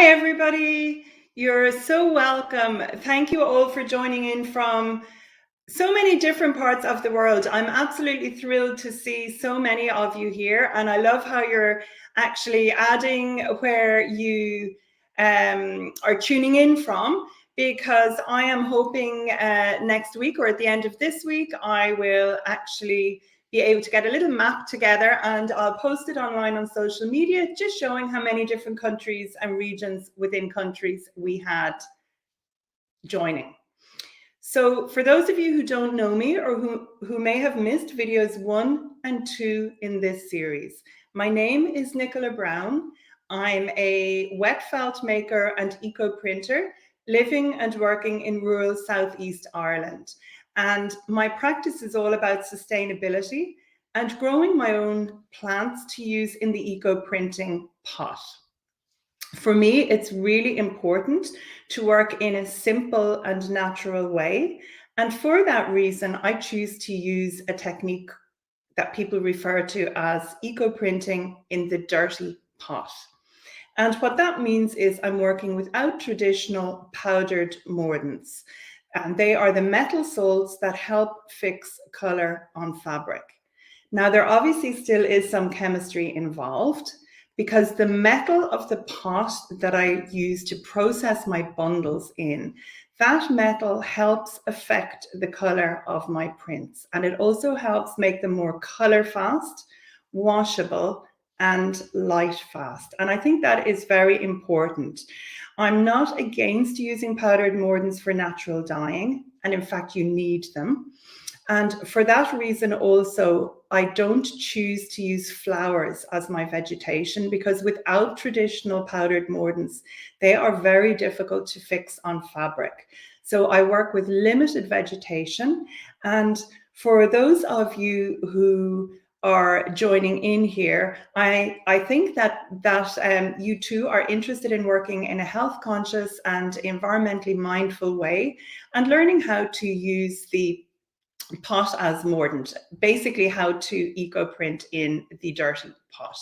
Hi, everybody. You're so welcome. Thank you all for joining in from so many different parts of the world. I'm absolutely thrilled to see so many of you here, and I love how you're actually adding where you are tuning in from, because I am hoping next week or at the end of this week, I will actually be able to get a little map together and I'll post it online on social media, just showing how many different countries and regions within countries we had joining. So for those of you who don't know me or who may have missed videos 1 and 2 in this series, my name is Nicola Brown. I'm a wet felt maker and eco printer living and working in rural Southeast Ireland. And my practice is all about sustainability and growing my own plants to use in the eco printing pot. For me, it's really important to work in a simple and natural way. And for that reason, I choose to use a technique that people refer to as eco printing in the dirty pot. And what that means is I'm working without traditional powdered mordants. And they are the metal salts that help fix color on fabric. Now, there obviously still is some chemistry involved, because the metal of the pot that I use to process my bundles in, that metal helps affect the color of my prints. And it also helps make them more color fast, washable, and light fast. And I think that is very important. I'm not against using powdered mordants for natural dyeing. And in fact, you need them. And for that reason also, I don't choose to use flowers as my vegetation, because without traditional powdered mordants, they are very difficult to fix on fabric. So I work with limited vegetation. And for those of you who are joining in here, I think that you too are interested in working in a health conscious and environmentally mindful way and learning how to use the pot as mordant, basically how to eco print in the dirty pot.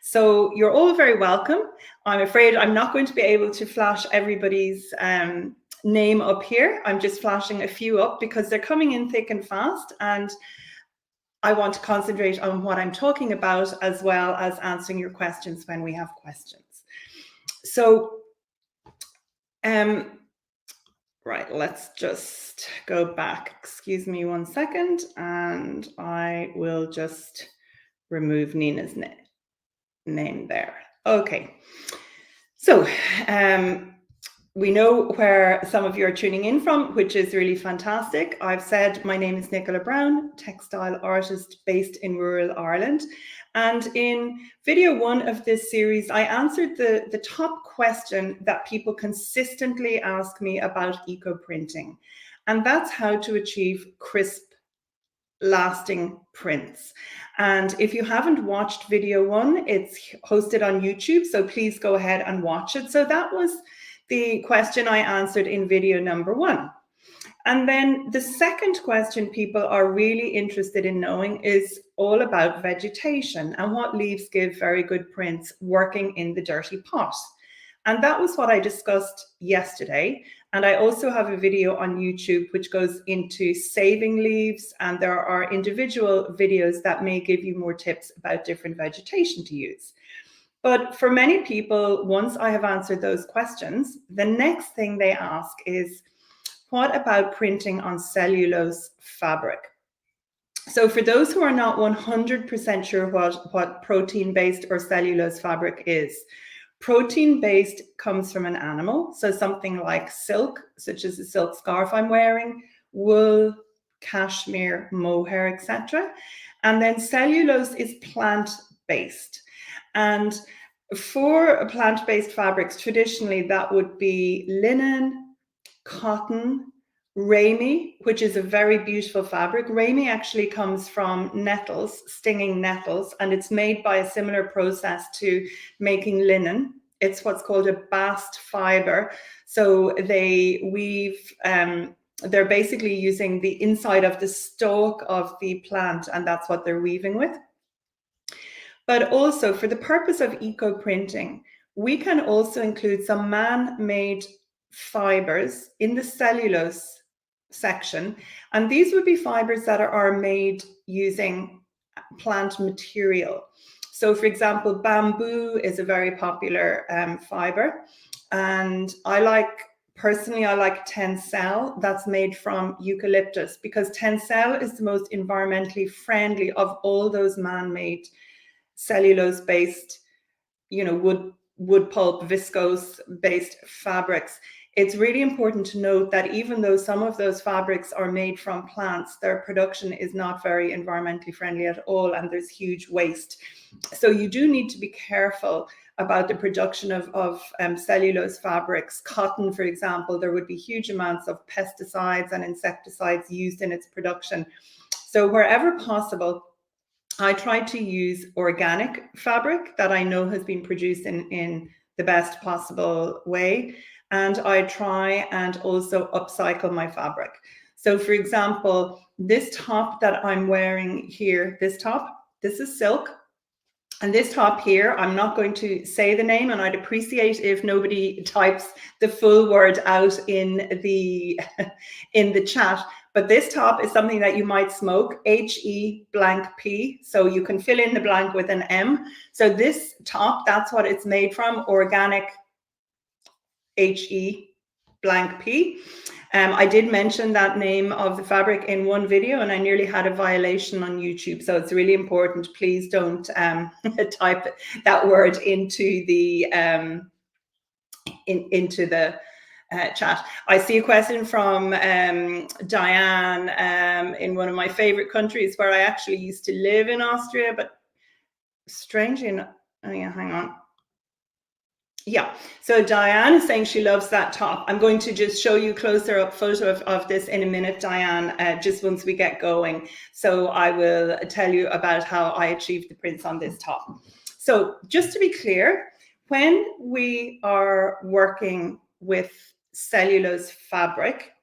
So you're all very welcome. I'm afraid I'm not going to be able to flash everybody's name up here. I'm just flashing a few up because they're coming in thick and fast, and I want to concentrate on what I'm talking about as well as answering your questions when we have questions. So right, let's just go back. Excuse me 1 second, and I will just remove Nina's name there. Okay, so we know where some of you are tuning in from, which is really fantastic. I've said my name is Nicola Brown, textile artist based in rural Ireland. And in video 1 of this series, I answered the top question that people consistently ask me about eco printing. And that's how to achieve crisp, lasting prints. And if you haven't watched video 1, it's hosted on YouTube. So please go ahead and watch it. So that was the question I answered in video number 1. And then the second question people are really interested in knowing is all about vegetation and what leaves give very good prints working in the dirty pot. And that was what I discussed yesterday. And I also have a video on YouTube which goes into saving leaves, and there are individual videos that may give you more tips about different vegetation to use. But for many people, once I have answered those questions, the next thing they ask is, what about printing on cellulose fabric? So for those who are not 100% sure what protein-based or cellulose fabric is, protein-based comes from an animal, so something like silk, such as the silk scarf I'm wearing, wool, cashmere, mohair, etc. And then cellulose is plant-based. And for plant-based fabrics, traditionally that would be linen, cotton, ramie, which is a very beautiful fabric. Ramie actually comes from nettles, stinging nettles, and it's made by a similar process to making linen. It's what's called a bast fiber. So they weave, they're basically using the inside of the stalk of the plant, and that's what they're weaving with. But also for the purpose of eco printing, we can also include some man-made fibers in the cellulose section, and these would be fibers that are made using plant material. So for example, bamboo is a very popular fiber, and personally I like tencel that's made from eucalyptus, because tencel is the most environmentally friendly of all those man-made cellulose based, wood pulp, viscose based fabrics. It's really important to note that even though some of those fabrics are made from plants, their production is not very environmentally friendly at all, and there's huge waste. So you do need to be careful about the production of cellulose fabrics. Cotton, for example, there would be huge amounts of pesticides and insecticides used in its production. So wherever possible, I try to use organic fabric that I know has been produced in the best possible way. And I try and also upcycle my fabric. So for example, this top that I'm wearing here, this is silk. And this top here, I'm not going to say the name, and I'd appreciate if nobody types the full word out in the chat. But this top is something that you might smoke, HE_P. So you can fill in the blank with an M. So this top, that's what it's made from, organic HE_P. I did mention that name of the fabric in one video, and I nearly had a violation on YouTube. So it's really important. Please don't type that word into the chat. I see a question from Diane in one of my favorite countries where I actually used to live in Austria, but strangely enough, oh yeah, hang on. Yeah, so Diane is saying she loves that top. I'm going to just show you a closer up photo of this in a minute, Diane, just once we get going. So I will tell you about how I achieved the prints on this top. So just to be clear, when we are working with cellulose fabric,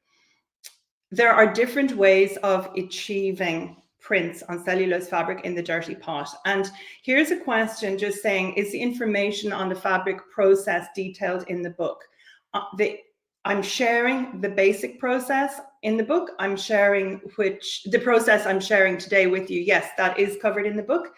there are different ways of achieving prints on cellulose fabric in the dirty pot. And here's a question just saying, is the information on the fabric process detailed in the book? I'm sharing the basic process in the book. I'm sharing the process I'm sharing today with you. Yes, that is covered in the book.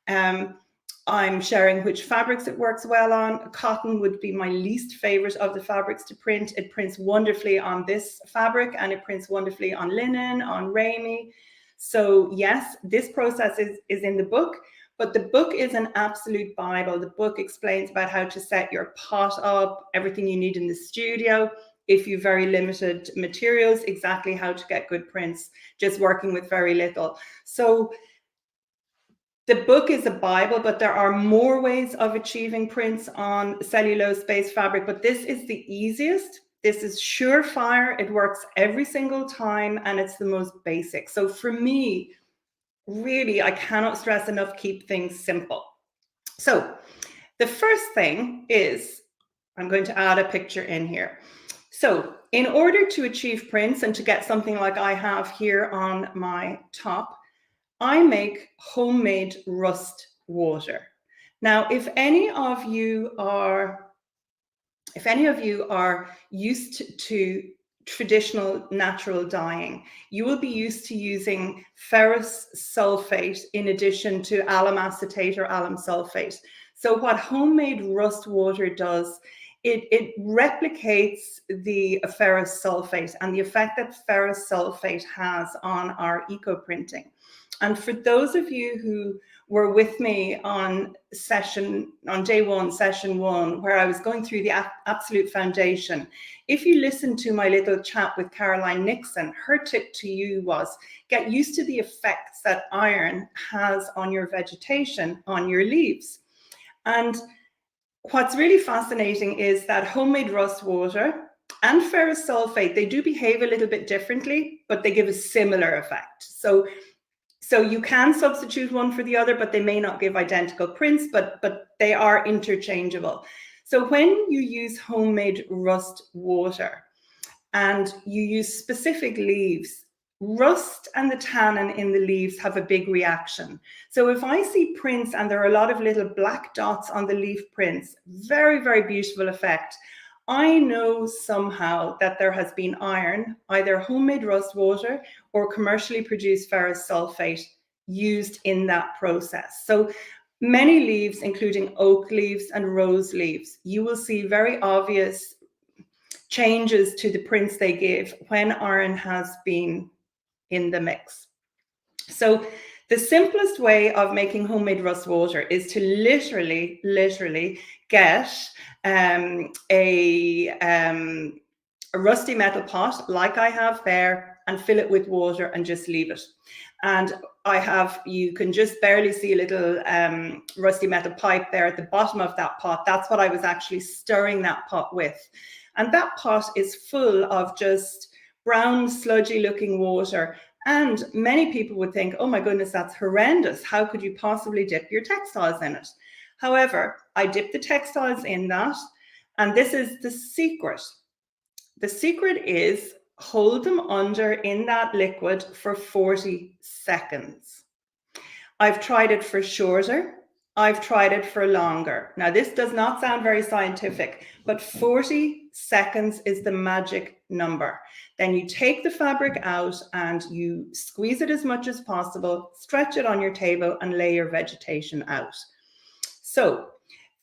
I'm sharing which fabrics it works well on. Cotton would be my least favorite of the fabrics to print. It prints wonderfully on this fabric, and it prints wonderfully on linen, on ramie. So yes, this process is in the book, but the book is an absolute Bible. The book explains about how to set your pot up, everything you need in the studio. If you've very limited materials, exactly how to get good prints, just working with very little. So the book is a Bible, but there are more ways of achieving prints on cellulose-based fabric, but this is the easiest. This is surefire. It works every single time, and it's the most basic. So for me, really, I cannot stress enough, keep things simple. So the first thing is, I'm going to add a picture in here. So in order to achieve prints and to get something like I have here on my top, I make homemade rust water. Now, if any of you are used to traditional natural dyeing, you will be used to using ferrous sulfate in addition to alum acetate or alum sulfate. So what homemade rust water does, it replicates the ferrous sulfate and the effect that ferrous sulfate has on our eco-printing. And for those of you who were with me on day one, session one, where I was going through the absolute foundation, if you listen to my little chat with Caroline Nixon, her tip to you was get used to the effects that iron has on your vegetation, on your leaves. And what's really fascinating is that homemade rust water and ferrous sulfate, they do behave a little bit differently, but they give a similar effect. So you can substitute one for the other, but they may not give identical prints, but they are interchangeable. So when you use homemade rust water and you use specific leaves, rust and the tannin in the leaves have a big reaction. So if I see prints and there are a lot of little black dots on the leaf prints, very, very beautiful effect. I know somehow that there has been iron, either homemade rust water or commercially produced ferrous sulfate used in that process. So many leaves, including oak leaves and rose leaves, you will see very obvious changes to the prints they give when iron has been in the mix. So the simplest way of making homemade rust water is to literally get a rusty metal pot like I have there and fill it with water and just leave it. And you can just barely see a little rusty metal pipe there at the bottom of that pot. That's what I was actually stirring that pot with. And that pot is full of just brown, sludgy looking water. And many people would think, oh my goodness, that's horrendous. How could you possibly dip your textiles in it? However, I dip the textiles in that, and this is the secret. The secret is hold them under in that liquid for 40 seconds. I've tried it for shorter. I've tried it for longer. Now, this does not sound very scientific, but 40 seconds is the magic number. Then you take the fabric out and you squeeze it as much as possible, stretch it on your table and lay your vegetation out. So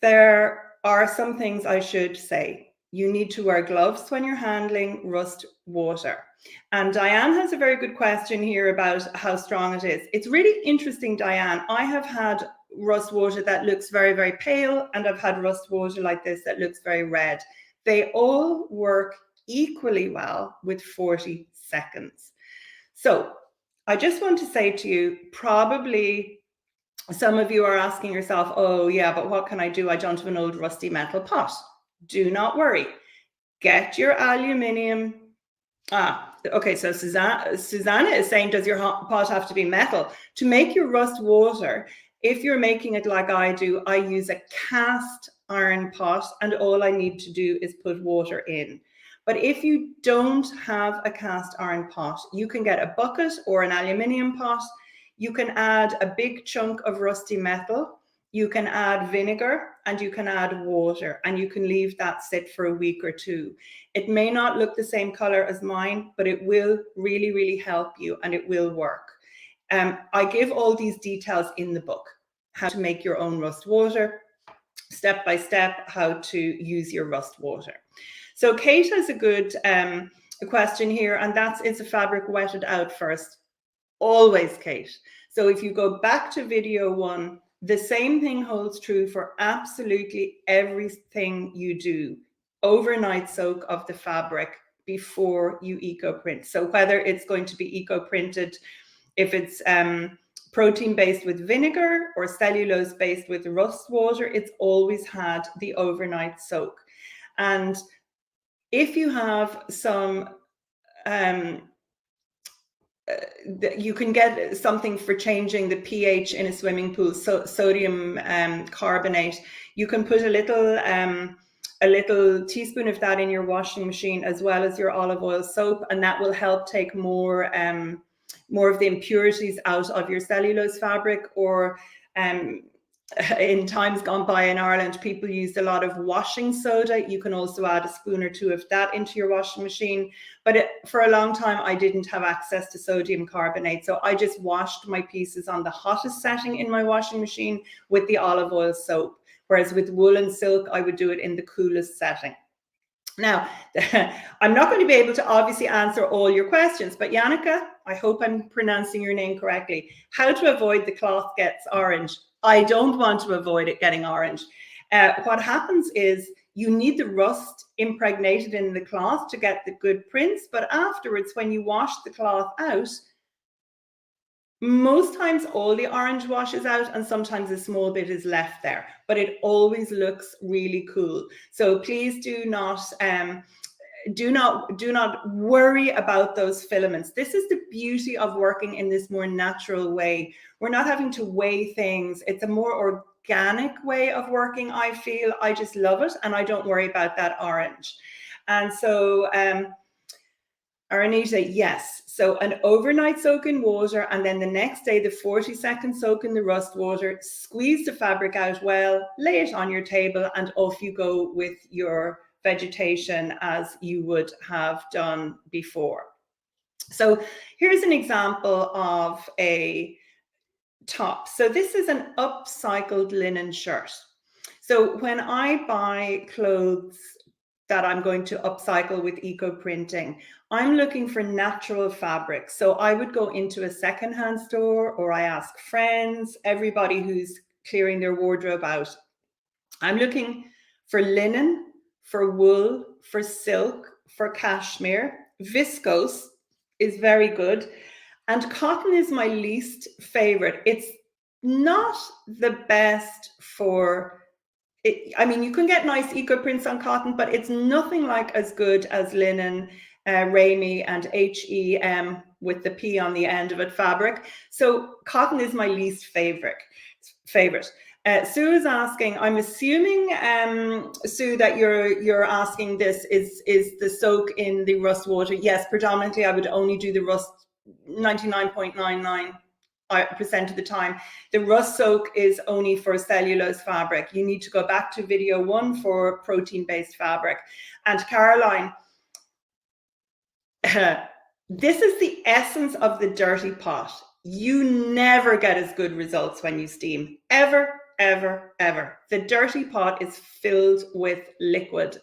there are some things I should say. You need to wear gloves when you're handling rust water. And Diane has a very good question here about how strong it is. It's really interesting, Diane. I have had rust water that looks very, very pale, and I've had rust water like this that looks very red. They all work equally well with 40 seconds. So I just want to say to you, probably some of you are asking yourself, oh yeah, but what can I do? I don't have an old rusty metal pot. Do not worry. Get your aluminium. Okay, so Susanna is saying, does your pot have to be metal? To make your rust water, if you're making it like I do, I use a cast iron pot, and all I need to do is put water in. But if you don't have a cast iron pot, you can get a bucket or an aluminium pot. You can add a big chunk of rusty metal. You can add vinegar and you can add water, and you can leave that sit for a week or two. It may not look the same color as mine, but it will really, really help you and it will work. I give all these details in the book, how to make your own rust water, step by step, how to use your rust water. So Kate has a good question here, and that's, is the fabric wetted out first? Always, Kate. So if you go back to video 1, the same thing holds true for absolutely everything you do. Overnight soak of the fabric before you eco-print. So whether it's going to be eco-printed, if it's protein-based with vinegar or cellulose-based with rust water, it's always had the overnight soak. And if you have some you can get something for changing the pH in a swimming pool, so sodium carbonate. You can put a little teaspoon of that in your washing machine, as well as your olive oil soap, and that will help take more of the impurities out of your cellulose fabric. Or in times gone by in Ireland, people used a lot of washing soda. You can also add a spoon or 2 of that into your washing machine. But for a long time, I didn't have access to sodium carbonate. So I just washed my pieces on the hottest setting in my washing machine with the olive oil soap. Whereas with wool and silk, I would do it in the coolest setting. Now, I'm not going to be able to obviously answer all your questions, but Yannicka, I hope I'm pronouncing your name correctly. How to avoid the cloth gets orange? I don't want to avoid it getting orange. What happens is you need the rust impregnated in the cloth to get the good prints, but afterwards, when you wash the cloth out, most times all the orange washes out and sometimes a small bit is left there, but it always looks really cool. So please do not worry about those filaments. This is the beauty of working in this more natural way. We're not having to weigh things. It's a more organic way of working, I feel. I just love it, and I don't worry about that orange. And so Aranita, yes. So an overnight soak in water, and then the next day, the 40-second soak in the rust water, squeeze the fabric out well, lay it on your table, and off you go with your vegetation as you would have done before. So here's an example of a top. So this is an upcycled linen shirt. So when I buy clothes that I'm going to upcycle with eco printing, I'm looking for natural fabrics. So I would go into a secondhand store, or I ask friends, everybody who's clearing their wardrobe out. I'm looking for linen, for wool, for silk, for cashmere. Viscose is very good. And cotton is my least favorite. It's not the best for it. I mean, you can get nice eco prints on cotton, but it's nothing like as good as linen, Rami, and HEM with the P on the end of it fabric. So cotton is my least favorite. Sue is asking, I'm assuming, Sue, that you're asking this is the soak in the rust water. Yes, predominantly I would only do the rust 99.99% of the time. The rust soak is only for cellulose fabric. You need to go back to video 1 for protein-based fabric. And Caroline, this is the essence of the dirty pot. You never get as good results when you steam, ever, ever, ever. The dirty pot is filled with liquid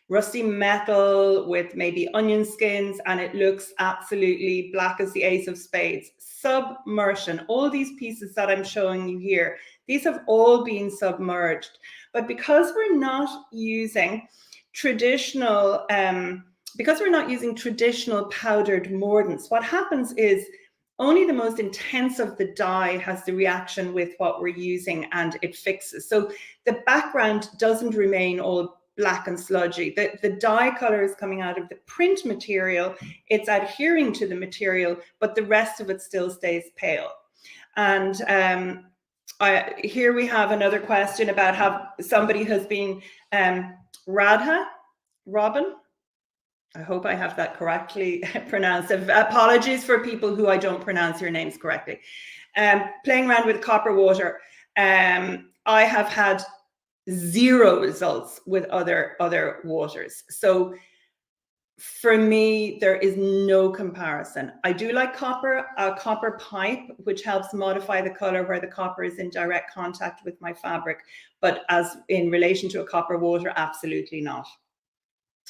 rusty metal with maybe onion skins, and it looks absolutely black as the ace of spades. Submersion, all these pieces that I'm showing you here, these have all been submerged. But because we're not using traditional powdered mordants, what happens is only the most intense of the dye has the reaction with what we're using, and it fixes. So the background doesn't remain all black and sludgy. The dye color is coming out of the print material. It's adhering to the material, but the rest of it still stays pale. And here we have another question about how somebody has been Robin. I hope I have that correctly pronounced. Apologies for people who I don't pronounce your names correctly. Playing around with copper water. I have had 0 results with other waters. So for me, there is no comparison. I do like copper, a copper pipe, which helps modify the color where the copper is in direct contact with my fabric. But as in relation to a copper water, absolutely not.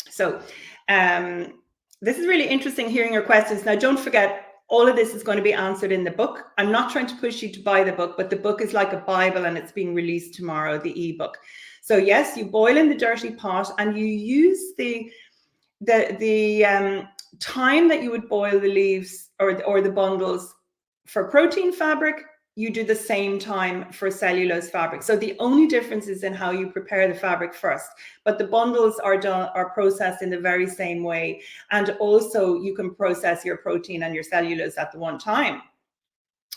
So this is really interesting hearing your questions. Now, don't forget, all of this is going to be answered in the book. I'm not trying to push you to buy the book, but the book is like a Bible, and it's being released tomorrow, the ebook. So yes, you boil in the dirty pot, and you use the time that you would boil the leaves or the bundles for protein fabric. You do the same time for cellulose fabric. So the only difference is in how you prepare the fabric first, but the bundles are processed in the very same way. And also you can process your protein and your cellulose at the one time.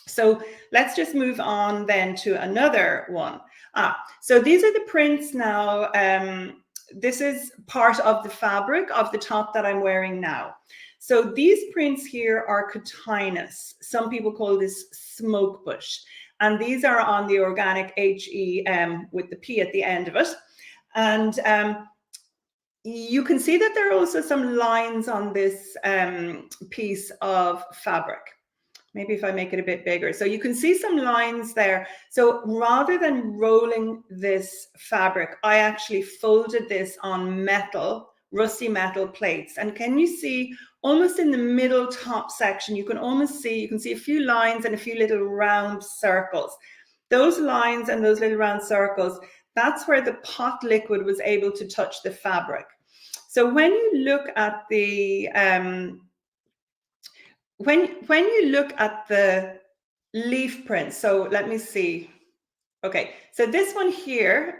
So let's just move on then to another one. So these are the prints now. This is part of the fabric of the top that I'm wearing now. So these prints here are cotinus. Some people call this smoke bush. And these are on the organic HEM with the P at the end of it. And you can see that there are also some lines on this piece of fabric. Maybe if I make it a bit bigger. So you can see some lines there. So rather than rolling this fabric, I actually folded this on metal, rusty metal plates. And can you see almost in the middle top section, you can see a few lines and a few little round circles. Those lines and those little round circles, that's where the pot liquid was able to touch the fabric. So when you look at the when you look at the leaf print, so let me see. Okay, so this one here,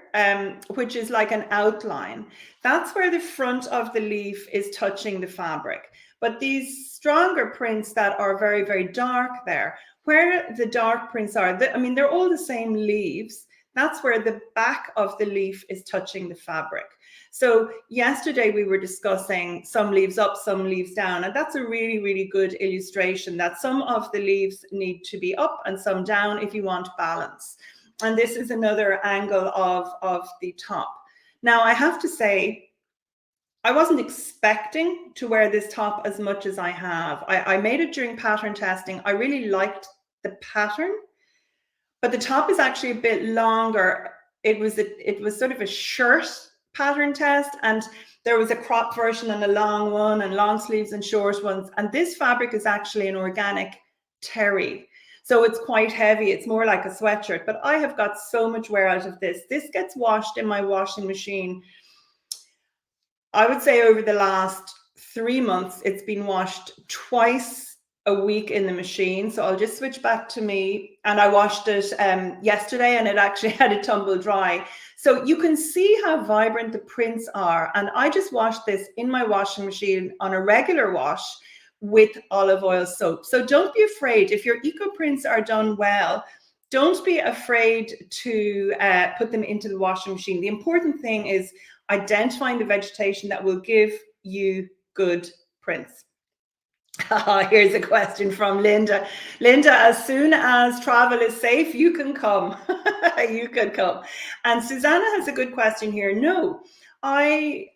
which is like an outline, that's where the front of the leaf is touching the fabric. But these stronger prints that are very, very dark there, where the dark prints are, I mean, they're all the same leaves. that's where the back of the leaf is touching the fabric. So yesterday we were discussing some leaves up, some leaves down, and that's a really, really good illustration that some of the leaves need to be up and some down if you want balance. And this is another angle of the top. Now, I have to say, I wasn't expecting to wear this top as much as I have. I made it during pattern testing. I really liked the pattern, but the top is actually a bit longer. It was sort of a shirt pattern test, and there was a crop version and a long one, and long sleeves and short ones. And this fabric is actually an organic terry. So it's quite heavy. It's more like a sweatshirt, but I have got so much wear out of this. This gets washed in my washing machine. I would say over the last 3 months, it's been washed twice a week in the machine. So I'll just switch back to me, and I washed it yesterday, and it actually had a tumble dry. So you can see how vibrant the prints are. And I just washed this in my washing machine on a regular wash with olive oil soap. So don't be afraid. If your eco prints are done well, don't be afraid to put them into the washing machine. The important thing is identifying the vegetation that will give you good prints. Here's a question from Linda. Linda, as soon as travel is safe, you can come. You can come. And Susanna has a good question here. No, when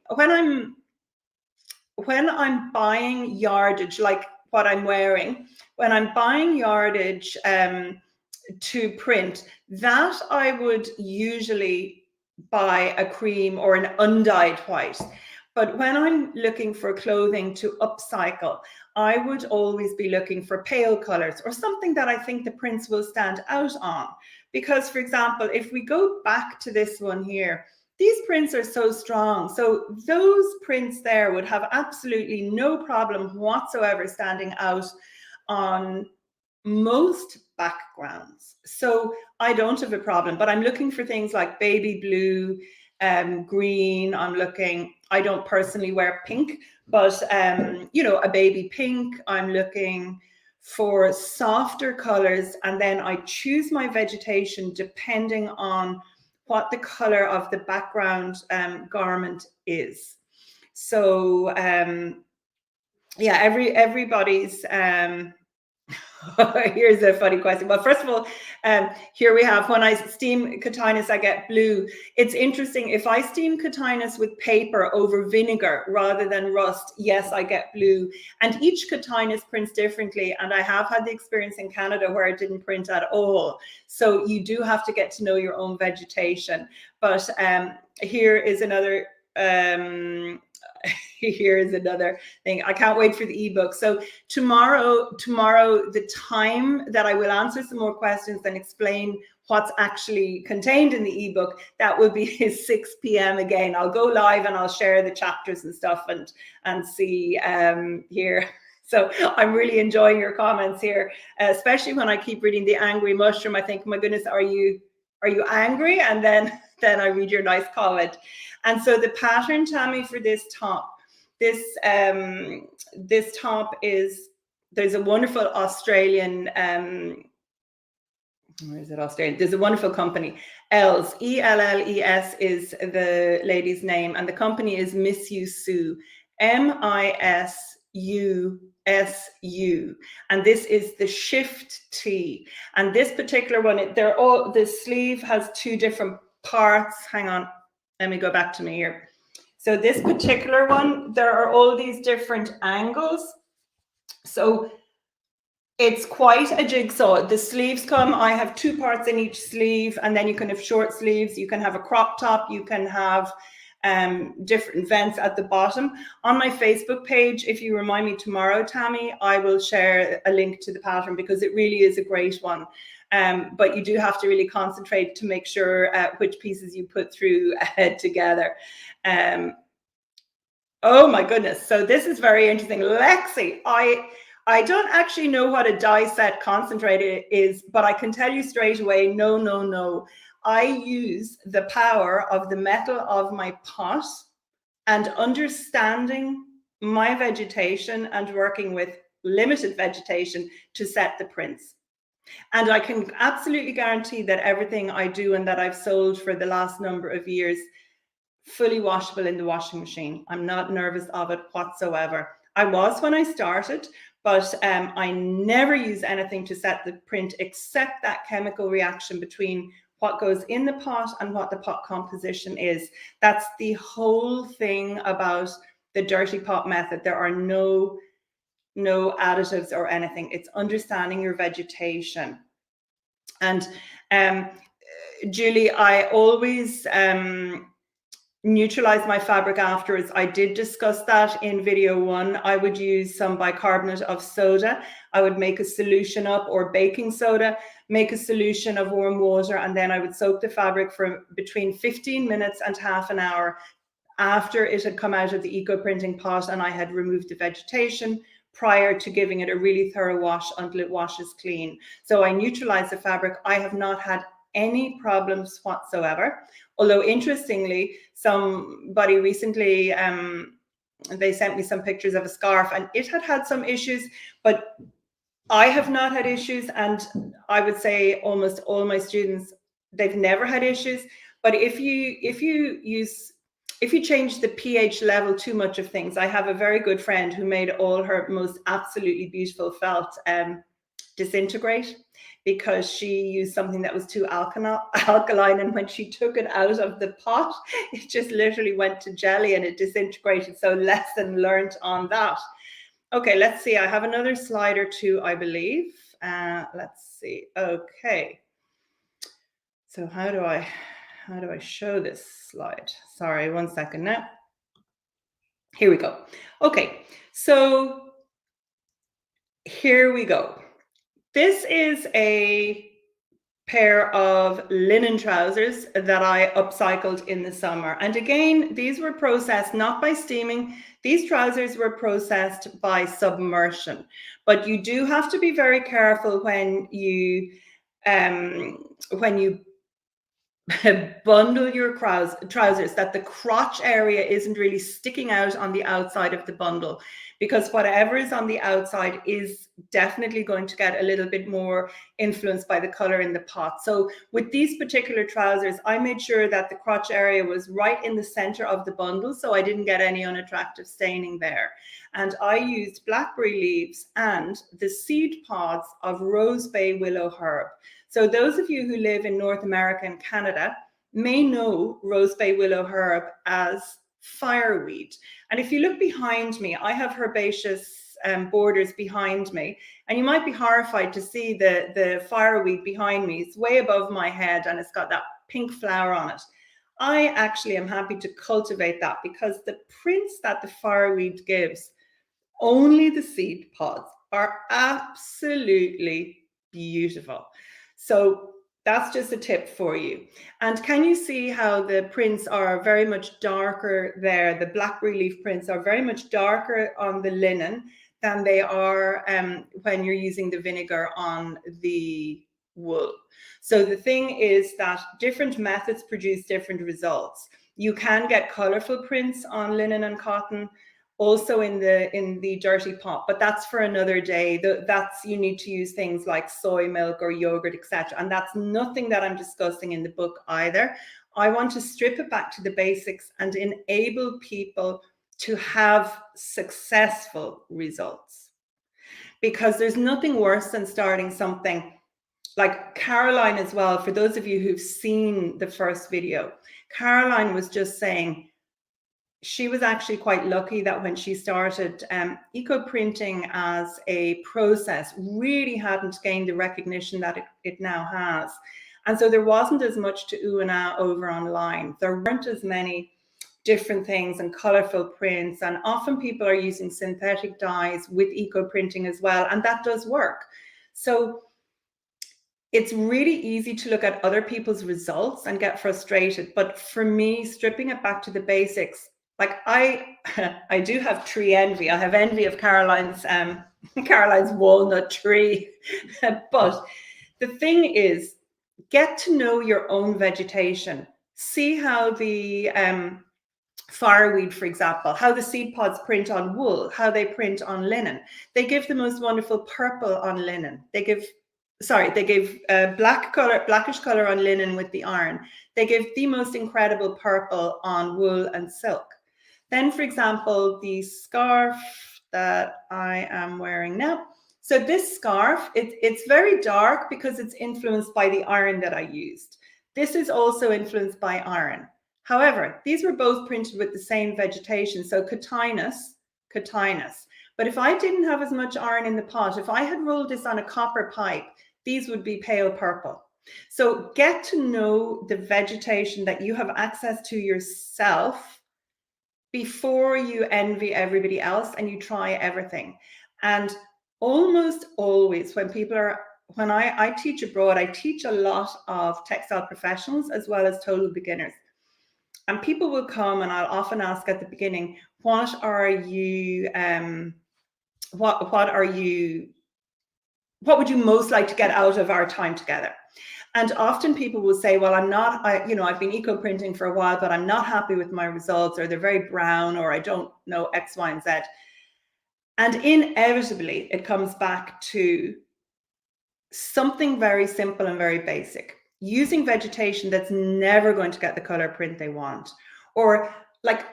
I'm buying yardage, like what I'm wearing, when I'm buying yardage to print, that I would usually buy a cream or an undyed white. But when I'm looking for clothing to upcycle, I would always be looking for pale colors or something that I think the prints will stand out on. Because, for example, if we go back to this one here, these prints are so strong. So those prints there would have absolutely no problem whatsoever standing out on most backgrounds. So I don't have a problem, but I'm looking for things like baby blue, green. I don't personally wear pink, but a baby pink. I'm looking for softer colors, and then I choose my vegetation depending on what the color of the background garment is. So everybody's here's a funny question. Well, first of all, here we have, when I steam cotinus, I get blue. It's interesting. If I steam cotinus with paper over vinegar rather than rust, yes, I get blue. And each cotinus prints differently. And I have had the experience in Canada where it didn't print at all. So you do have to get to know your own vegetation. But here is another here's another thing. I can't wait for the ebook. So tomorrow, the time that I will answer some more questions and explain what's actually contained in the ebook, that will be 6 p.m. again. I'll go live and I'll share the chapters and stuff and see here. So I'm really enjoying your comments here, especially when I keep reading the angry mushroom. I think, my goodness, are you angry? And then I read your nice comment. And so the pattern, Tammy, for this top, this top is, there's a wonderful Australian, where is it, Australian? There's a wonderful company, ELLES, ELLES is the lady's name, and the company is Miss You Sue, MISUSU, and this is the Shift T. And this particular one, the sleeve has two different parts. Hang on, let me go back to me here. So this particular one, there are all these different angles. So it's quite a jigsaw. The sleeves come, I have two parts in each sleeve, and then you can have short sleeves, you can have a crop top, you can have different vents at the bottom. On my Facebook page, if you remind me tomorrow, Tammy, I will share a link to the pattern because it really is a great one. But you do have to really concentrate to make sure which pieces you put through together. Oh my goodness. So this is very interesting. Lexi, I don't actually know what a die set concentrate is, but I can tell you straight away, no. I use the power of the metal of my pot and understanding my vegetation and working with limited vegetation to set the prints. And I can absolutely guarantee that everything I do and that I've sold for the last number of years, fully washable in the washing machine. I'm not nervous of it whatsoever. I was when I started, but I never use anything to set the print except that chemical reaction between what goes in the pot and what the pot composition is. That's the whole thing about the dirty pot method. There are no additives or anything. It's understanding your vegetation. And Julie, I always neutralize my fabric afterwards. I did discuss that in video 1. I would use some bicarbonate of soda. I would make a solution up, or baking soda, make a solution of warm water, and then I would soak the fabric for between 15 minutes and half an hour after it had come out of the eco printing pot and I had removed the vegetation, prior to giving it a really thorough wash until it washes clean. So I neutralize the fabric. I have not had any problems whatsoever. Although interestingly, somebody recently, they sent me some pictures of a scarf and it had some issues, but I have not had issues. And I would say almost all my students, they've never had issues. But if you change the pH level too much of things, I have a very good friend who made all her most absolutely beautiful felt disintegrate because she used something that was too alkaline, and when she took it out of the pot, it just literally went to jelly and it disintegrated. So lesson learned on that. Okay, let's see. I have another slide or two, I believe. Let's see. Okay. So how do I show this slide? Sorry, one second now. Here we go. Okay, so here we go. This is a pair of linen trousers that I upcycled in the summer. And again, these were processed not by steaming. These trousers were processed by submersion. But you do have to be very careful when you bundle your trousers, that the crotch area isn't really sticking out on the outside of the bundle, because whatever is on the outside is definitely going to get a little bit more influenced by the color in the pot. So with these particular trousers, I made sure that the crotch area was right in the center of the bundle, so I didn't get any unattractive staining there. And I used blackberry leaves and the seed pods of rose bay willow herb. So those of you who live in North America and Canada may know rose bay willow herb as fireweed. And if you look behind me, I have herbaceous borders behind me, and you might be horrified to see the fireweed behind me. It's way above my head and it's got that pink flower on it. I actually am happy to cultivate that because the prints that the fireweed gives, only the seed pods, are absolutely beautiful. So that's just a tip for you. And can you see how the prints are very much darker there? The blackberry leaf prints are very much darker on the linen than they are when you're using the vinegar on the wool. So the thing is that different methods produce different results. You can get colorful prints on linen and cotton, also in the dirty pot, but that's for another day. That's, you need to use things like soy milk or yogurt, etc. And that's nothing that I'm discussing in the book either. I want to strip it back to the basics and enable people to have successful results, because there's nothing worse than starting something like Caroline as well. For those of you who've seen the first video, Caroline was just saying she was actually quite lucky that when she started, eco printing as a process really hadn't gained the recognition that it now has. And so there wasn't as much to ooh and ah over online. There weren't as many different things and colorful prints. And often people are using synthetic dyes with eco printing as well. And that does work. So it's really easy to look at other people's results and get frustrated. But for me, stripping it back to the basics, like I do have tree envy. I have envy of Caroline's walnut tree. But the thing is, get to know your own vegetation. See how the fireweed, for example, how the seed pods print on wool, how they print on linen. They give the most wonderful purple on linen. They give sorry, they gave blackish color on linen with the iron. They gave the most incredible purple on wool and silk. Then, for example, the scarf that I am wearing now. So this scarf, it's very dark because it's influenced by the iron that I used. This is also influenced by iron. However, these were both printed with the same vegetation, so cotinus. But if I didn't have as much iron in the pot, if I had rolled this on a copper pipe, these would be pale purple. So get to know the vegetation that you have access to yourself before you envy everybody else and you try everything. And almost always when I teach abroad, I teach a lot of textile professionals as well as total beginners. And people will come and I'll often ask at the beginning, what would you most like to get out of our time together? And often people will say, well, I've been eco printing for a while, but I'm not happy with my results, or they're very brown, or I don't know X, Y, and Z. And inevitably, it comes back to something very simple and very basic. Using vegetation that's never going to get the color print they want. Or like,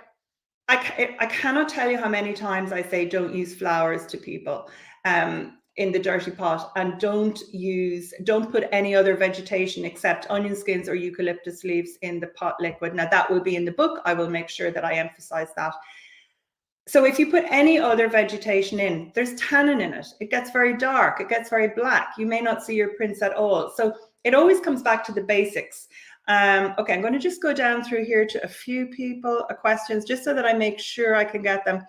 I cannot tell you how many times I say don't use flowers to people in the dirty pot, and don't put any other vegetation except onion skins or eucalyptus leaves in the pot liquid. Now that will be in the book. I will make sure that I emphasize that. So if you put any other vegetation in, there's tannin in it. It gets very dark. It gets very black. You may not see your prints at all. So it always comes back to the basics. Okay, I'm going to just go down through here to a few questions, just so that I make sure I can get them.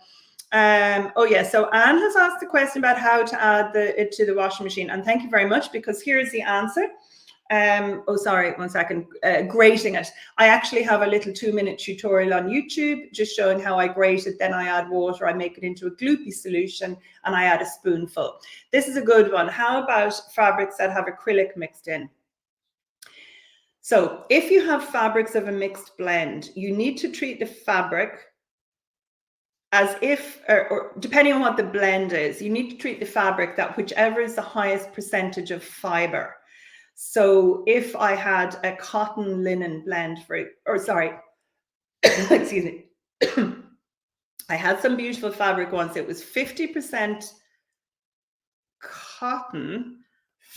Oh yeah, so Anne has asked a question about how to add it to the washing machine, and thank you very much, because here's the answer. Oh, sorry, 1 second. Grating it. I actually have a little 2-minute tutorial on YouTube just showing how I grate it. Then I add water, I make it into a gloopy solution, and I add a spoonful. This is a good one. How about fabrics that have acrylic mixed in? So if you have fabrics of a mixed blend, you need to treat the fabric as if, or depending on what the blend is, you need to treat the fabric that whichever is the highest percentage of fiber. So if I had a cotton linen blend excuse me, I had some beautiful fabric once. It was 50% cotton,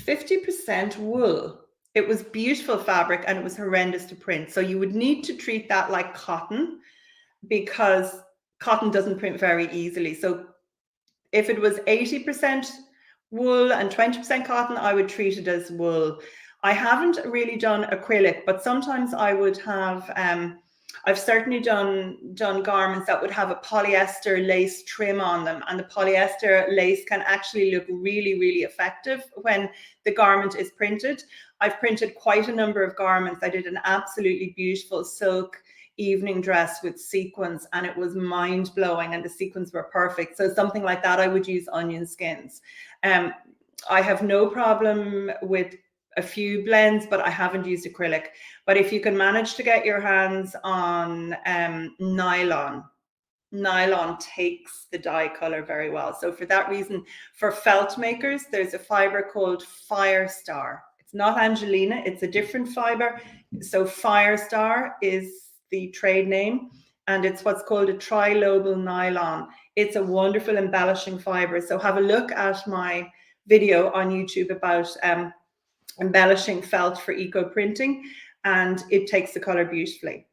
50% wool. It was beautiful fabric and it was horrendous to print. So you would need to treat that like cotton, because cotton doesn't print very easily. So if it was 80% wool and 20% cotton, I would treat it as wool. I haven't really done acrylic, but sometimes I would have, I've certainly done garments that would have a polyester lace trim on them, and the polyester lace can actually look really, really effective when the garment is printed. I've printed quite a number of garments. I did an absolutely beautiful silk evening dress with sequins, and it was mind-blowing, and the sequins were perfect. So something like that, I would use onion skins. I have no problem with a few blends, but I haven't used acrylic. But if you can manage to get your hands on nylon takes the dye color very well. So for that reason, for felt makers, there's a fiber called Firestar. It's not Angelina, it's a different fiber. So Firestar is the trade name, and it's what's called a trilobal nylon. It's a wonderful embellishing fiber. So have a look at my video on YouTube about embellishing felt for eco printing, and it takes the color beautifully.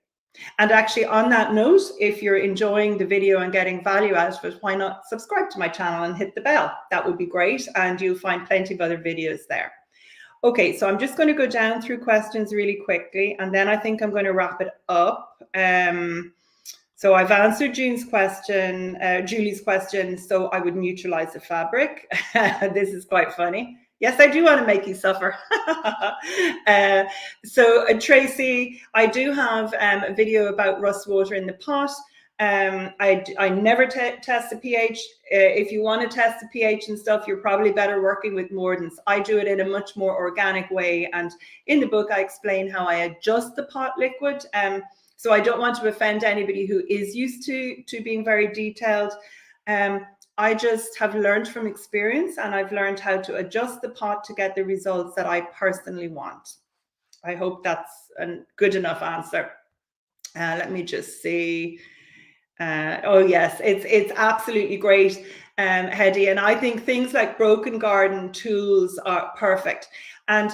And actually, on that note, if you're enjoying the video and getting value out of it, why not subscribe to my channel and hit the bell? That would be great, and you'll find plenty of other videos there. Okay, so I'm just going to go down through questions really quickly, and then I think I'm going to wrap it up. So I've answered Julie's question, so I would neutralize the fabric. This is quite funny. Yes, I do want to make you suffer. So Tracy, I do have a video about rust water in the pot. I never test the pH. If you want to test the pH and stuff, you're probably better working with mordants. I do it in a much more organic way. And in the book, I explain how I adjust the pot liquid. So I don't want to offend anybody who is used to being very detailed. I just have learned from experience, and I've learned how to adjust the pot to get the results that I personally want. I hope that's a good enough answer. Let me just see. Oh yes, it's absolutely great, Hedy. And I think things like broken garden tools are perfect. And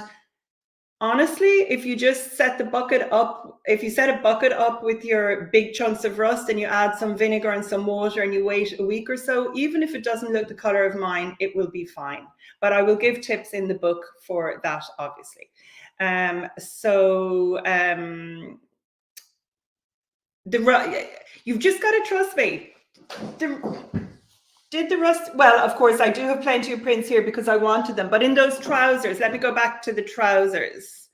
honestly, if you just set the bucket up, if you set a bucket up with your big chunks of rust and you add some vinegar and some water and you wait a week or so, even if it doesn't look the color of mine, it will be fine. But I will give tips in the book for that, obviously. You've just got to trust me. Did the rust? Well, of course, I do have plenty of prints here because I wanted them. But in those trousers, let me go back to the trousers.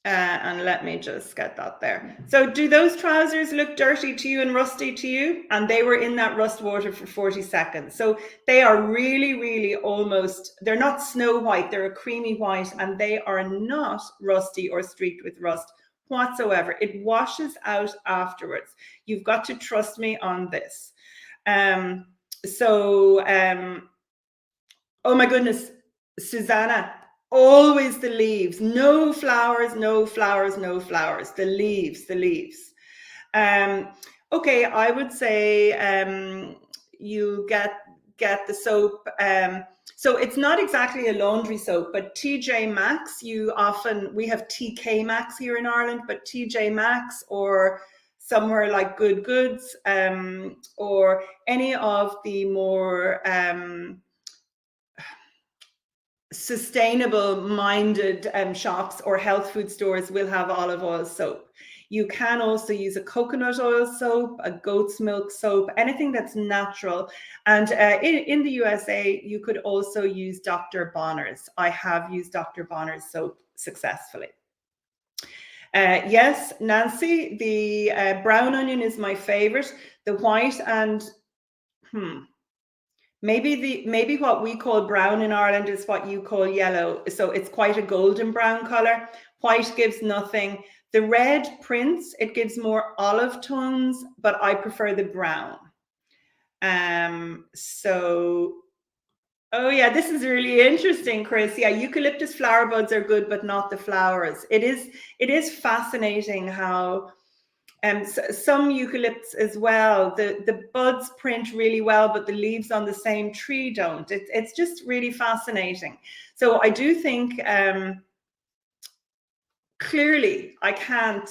And let me just get that there. So do those trousers look dirty to you and rusty to you? And they were in that rust water for 40 seconds. So they are really, really almost, they're not snow white, they're a creamy white, and they are not rusty or streaked with rust whatsoever. It washes out afterwards. You've got to trust me on this. Oh my goodness, Susanna, always the leaves, no flowers, no flowers, no flowers, the leaves. Okay, I would say you get the soap. So it's not exactly a laundry soap, but TJ Maxx, we have TK Maxx here in Ireland, but TJ Maxx or somewhere like Good Goods, or any of the more sustainable minded shops or health food stores will have olive oil soap. You can also use a coconut oil soap, a goat's milk soap, anything that's natural. And in the USA, you could also use Dr. Bonner's. I have used Dr. Bonner's soap successfully. Yes, Nancy, the brown onion is my favorite. The white and maybe what we call brown in Ireland is what you call yellow. So it's quite a golden brown color. White gives nothing. The red prints, it gives more olive tones, but I prefer the brown. Oh yeah, this is really interesting, Chris. Yeah, eucalyptus flower buds are good, but not the flowers. It is fascinating how some eucalypts as well, the buds print really well, but the leaves on the same tree don't. It's just really fascinating. So I do think clearly I can't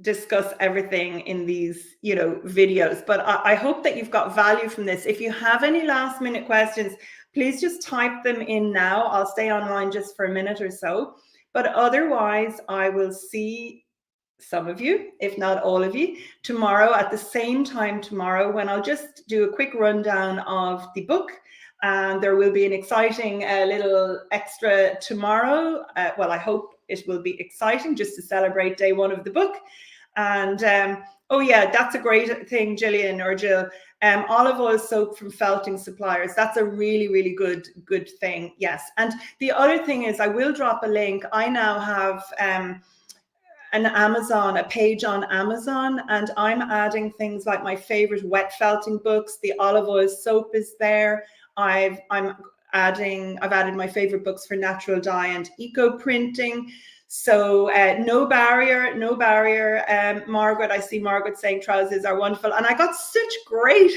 discuss everything in these videos, but I hope that you've got value from this. If you have any last minute questions, please just type them in now. I'll stay online just for a minute or so, but otherwise I will see some of you, if not all of you, tomorrow at the same time tomorrow, when I'll just do a quick rundown of the book. And there will be an exciting little extra tomorrow. Well, I hope it will be exciting just to celebrate day one of the book. And oh yeah, that's a great thing, Gillian or Jill. Olive oil soap from felting suppliers. That's a really, really good thing. Yes. And the other thing is, I will drop a link. I now have a page on Amazon, and I'm adding things like my favorite wet felting books. The olive oil soap is there. I've added my favorite books for natural dye and eco printing. So no barrier, Margaret. I see Margaret saying trousers are wonderful, and I got such great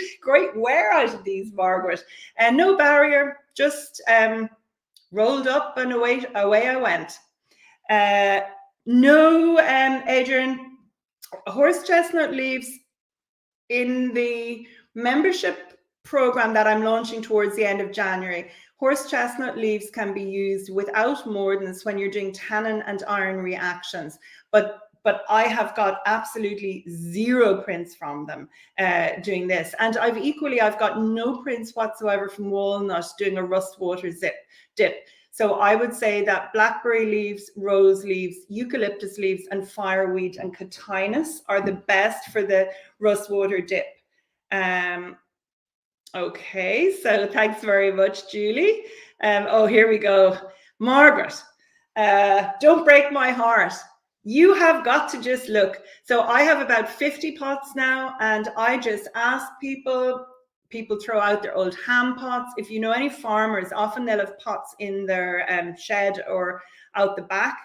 wear out of these, Margaret. And no barrier, just rolled up and away I went. No, Adrian, horse chestnut leaves in the membership program that I'm launching towards the end of January. Horse chestnut leaves can be used without mordants when you're doing tannin and iron reactions, but I have got absolutely zero prints from them doing this. And I've got no prints whatsoever from walnut doing a rust water dip. So I would say that blackberry leaves, rose leaves, eucalyptus leaves, and fireweed and cotinus are the best for the rust water dip. Okay, so thanks very much, Julie. Oh, here we go. Margaret, don't break my heart. You have got to just look. So I have about 50 pots now, and I just ask people people throw out their old ham pots. If you know any farmers, often they'll have pots in their shed or out the back.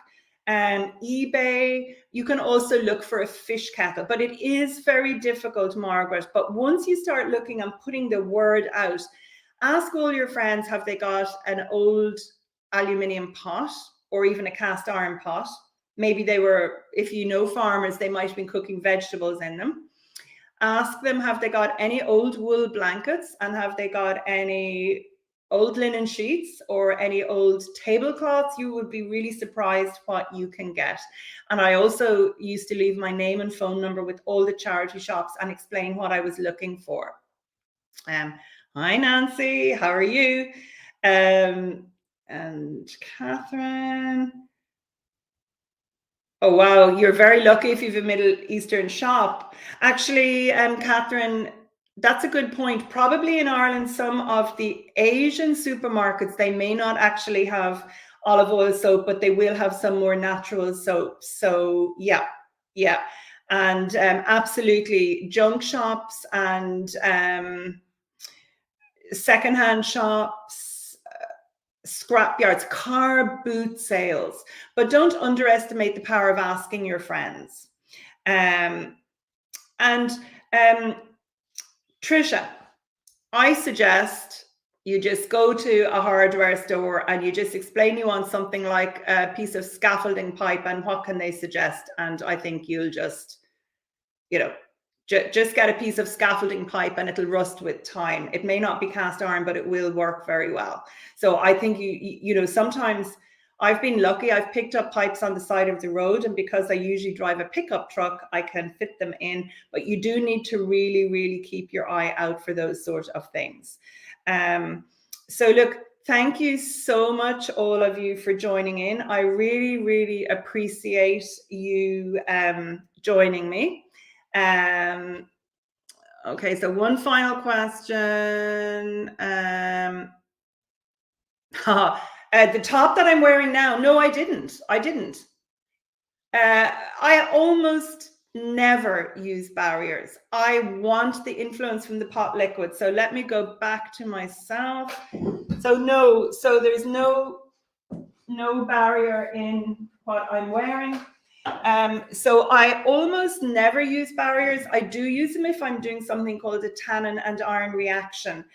eBay, you can also look for a fish kettle, but it is very difficult, Margaret. But once you start looking and putting the word out, ask all your friends, have they got an old aluminium pot or even a cast iron pot? Maybe they were, if you know farmers, they might have been cooking vegetables in them. Ask them, have they got any old wool blankets, and have they got any old linen sheets or any old tablecloths? You would be really surprised what you can get. And I also used to leave my name and phone number with all the charity shops and explain what I was looking for. Hi, Nancy, how are you? And Catherine. Oh, wow, you're very lucky if you have a Middle Eastern shop. Actually, Catherine, that's a good point. Probably in Ireland, some of the Asian supermarkets, they may not actually have olive oil soap, but they will have some more natural soaps. So yeah. And absolutely, junk shops and secondhand shops, scrapyards, car boot sales, but don't underestimate the power of asking your friends. Trisha, I suggest you just go to a hardware store and you just explain you want something like a piece of scaffolding pipe and what can they suggest. And I think you'll just, just get a piece of scaffolding pipe and it'll rust with time. It may not be cast iron, but it will work very well. So I think sometimes I've been lucky. I've picked up pipes on the side of the road, and because I usually drive a pickup truck, I can fit them in. But you do need to really, really keep your eye out for those sort of things. So look, thank you so much, all of you, for joining in. I really, really appreciate you joining me. Okay, so one final question. The top that I'm wearing now, no, I didn't. I almost never use barriers. I want the influence from the pot liquid. So let me go back to myself. So no, so there's no barrier in what I'm wearing. So I almost never use barriers. I do use them if I'm doing something called a tannin and iron reaction.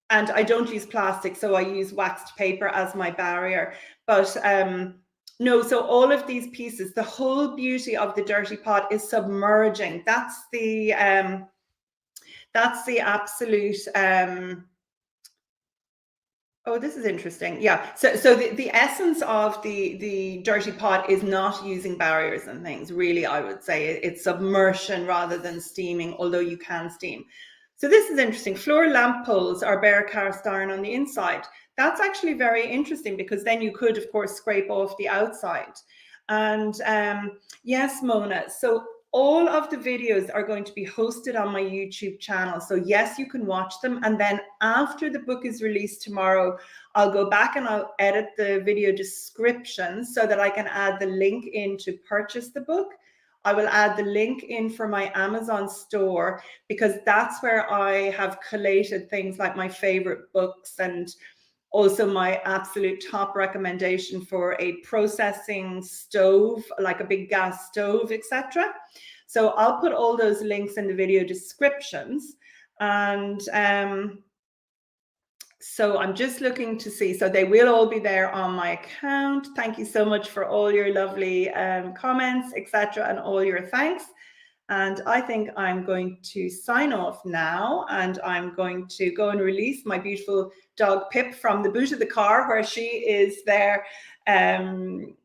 And I don't use plastic, so I use waxed paper as my barrier. But no, so all of these pieces, the whole beauty of the dirty pot is submerging. That's the absolute oh, this is interesting. Yeah. So the essence of the dirty pot is not using barriers and things. Really, I would say it's submersion rather than steaming, although you can steam. So this is interesting. Floor lamp poles are bare cast iron on the inside. That's actually very interesting, because then you could, of course, scrape off the outside. And yes, Mona. So all of the videos are going to be hosted on my YouTube channel. So yes, you can watch them. And then after the book is released tomorrow, I'll go back and I'll edit the video description so that I can add the link in to purchase the book. I will add the link in for my Amazon store, because that's where I have collated things like my favorite books and also my absolute top recommendation for a processing stove, like a big gas stove, etc. So I'll put all those links in the video descriptions. And so I'm just looking to see. So they will all be there on my account. Thank you so much for all your lovely comments, etc., and all your thanks. And I think I'm going to sign off now, and I'm going to go and release my beautiful dog Pip from the boot of the car where she is there. And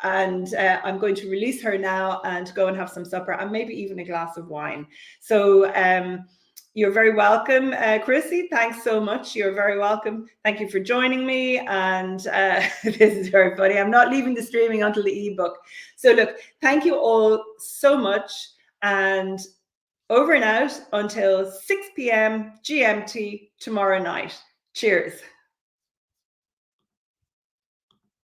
I'm going to release her now and go and have some supper and maybe even a glass of wine. So you're very welcome, Chrissy. Thanks so much. You're very welcome. Thank you for joining me. And this is very funny. I'm not leaving the streaming until the ebook. So look, thank you all so much. And over and out until 6 p.m. GMT tomorrow night. Cheers.